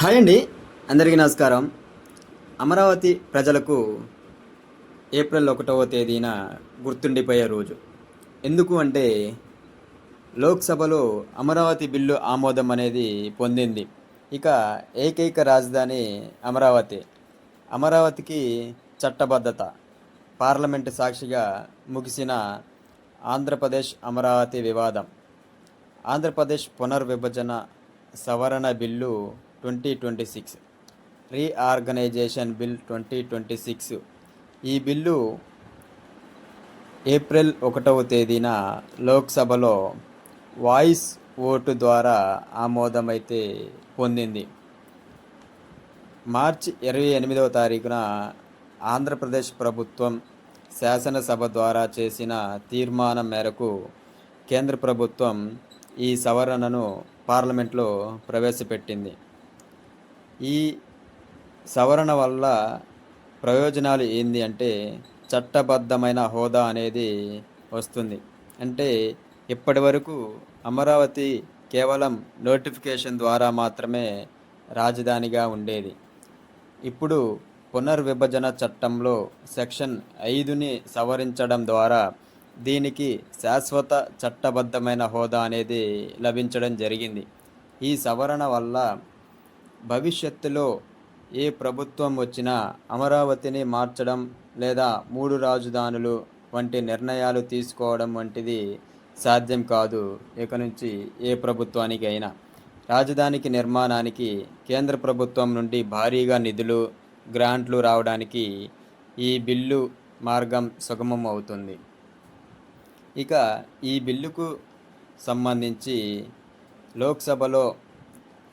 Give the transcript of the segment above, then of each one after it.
Hi అండి, అందరికీ నమస్కారం. అమరావతి ప్రజలకు ఏప్రిల్ 1వ తేదీన గుర్తుండిపోయే రోజు. ఎందుకు అంటే లోక్సభలో అమరావతి బిల్లు ఆమోదం అనేది పొందింది. ఇక ఏకైక రాజధాని అమరావతి. అమరావతికి చట్టబద్ధత. పార్లమెంటు సాక్షిగా ముగిసిన ఆంధ్రప్రదేశ్ అమరావతి వివాదం. ఆంధ్రప్రదేశ్ పునర్విభజన సవరణ బిల్లు 2026, రీఆర్గనైజేషన్ బిల్ 2026. ఈ బిల్లు ఏప్రిల్ 1వ తేదీన లోక్సభలో వాయిస్ ఓటు ద్వారా ఆమోదమైతే పొందింది. మార్చి 28వ తారీఖున ఆంధ్రప్రదేశ్ ప్రభుత్వం శాసనసభ ద్వారా చేసిన తీర్మానం మేరకు కేంద్ర ప్రభుత్వం ఈ సవరణను పార్లమెంట్లో ప్రవేశపెట్టింది. ఈ సవరణ వల్ల ప్రయోజనాలు ఏంది అంటే చట్టబద్ధమైన హోదా అనేది వస్తుంది. అంటే ఇప్పటి వరకు అమరావతి కేవలం నోటిఫికేషన్ ద్వారా మాత్రమే రాజధానిగా ఉండేది. ఇప్పుడు పునర్విభజన చట్టంలో సెక్షన్ 5ని సవరించడం ద్వారా దీనికి శాశ్వత చట్టబద్ధమైన హోదా అనేది లభించడం జరిగింది. ఈ సవరణ వల్ల భవిష్యత్తులో ఏ ప్రభుత్వం వచ్చినా అమరావతిని మార్చడం లేదా 3 రాజధానులు వంటి నిర్ణయాలు తీసుకోవడం వంటిది సాధ్యం కాదు. ఇక నుంచి ఏ ప్రభుత్వానికి అయినా రాజధానికి నిర్మాణానికి కేంద్ర ప్రభుత్వం నుండి భారీగా నిధులు, గ్రాంట్లు రావడానికి ఈ బిల్లు మార్గం సుగమం అవుతుంది. ఇక ఈ బిల్లుకు సంబంధించి లోక్సభలో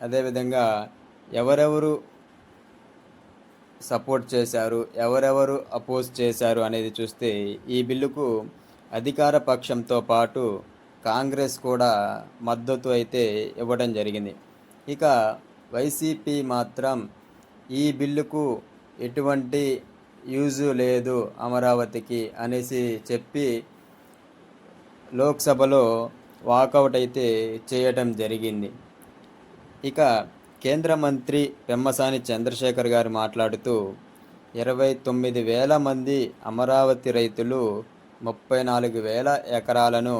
అదేవిధంగా ఎవరెవరు సపోర్ట్ చేశారు, ఎవరెవరు అపోజ్ చేశారు అనేది చూస్తే ఈ బిల్లుకు అధికార పక్షంతో పాటు కాంగ్రెస్ కూడా మద్దతు అయితే ఇవ్వడం జరిగింది. ఇక వైసీపీ మాత్రం ఈ బిల్లుకు ఎటువంటి యూజు లేదు అమరావతికి అనేసి చెప్పి లోక్సభలో వాకౌట్ అయితే చేయటం జరిగింది. ఇక కేంద్ర మంత్రి పెమ్మసాని చంద్రశేఖర్ గారు మాట్లాడుతూ 29,000 మంది అమరావతి రైతులు 34,000 ఎకరాలను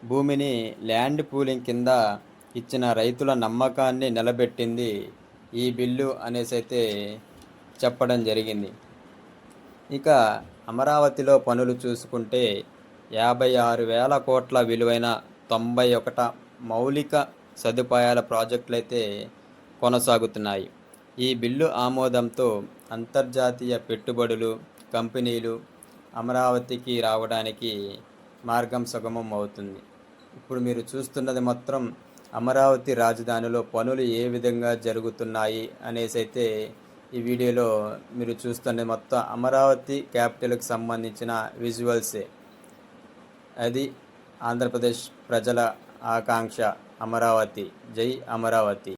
భూమిని ల్యాండ్ పూలింగ్ కింద ఇచ్చిన రైతుల నమ్మకాన్ని నిలబెట్టింది ఈ బిల్లు అనేసి అయితే చెప్పడం జరిగింది. ఇక అమరావతిలో పనులు చూసుకుంటే 56,000 కోట్ల విలువైన 91 మౌలిక సదుపాయాల ప్రాజెక్టులు అయితే కొనసాగుతున్నాయి. ఈ బిల్లు ఆమోదంతో అంతర్జాతీయ పెట్టుబడులు, కంపెనీలు అమరావతికి రావడానికి మార్గం సుగమం అవుతుంది. ఇప్పుడు మీరు చూస్తున్నది మాత్రం అమరావతి రాజధానిలో పనులు ఏ విధంగా జరుగుతున్నాయి అనేసి అయితే ఈ వీడియోలో మీరు చూస్తున్నది మొత్తం అమరావతి క్యాపిటల్కి సంబంధించిన విజువల్సే. అది ఆంధ్రప్రదేశ్ ప్రజల ఆకాంక్ష అమరావతి. జై అమరావతి.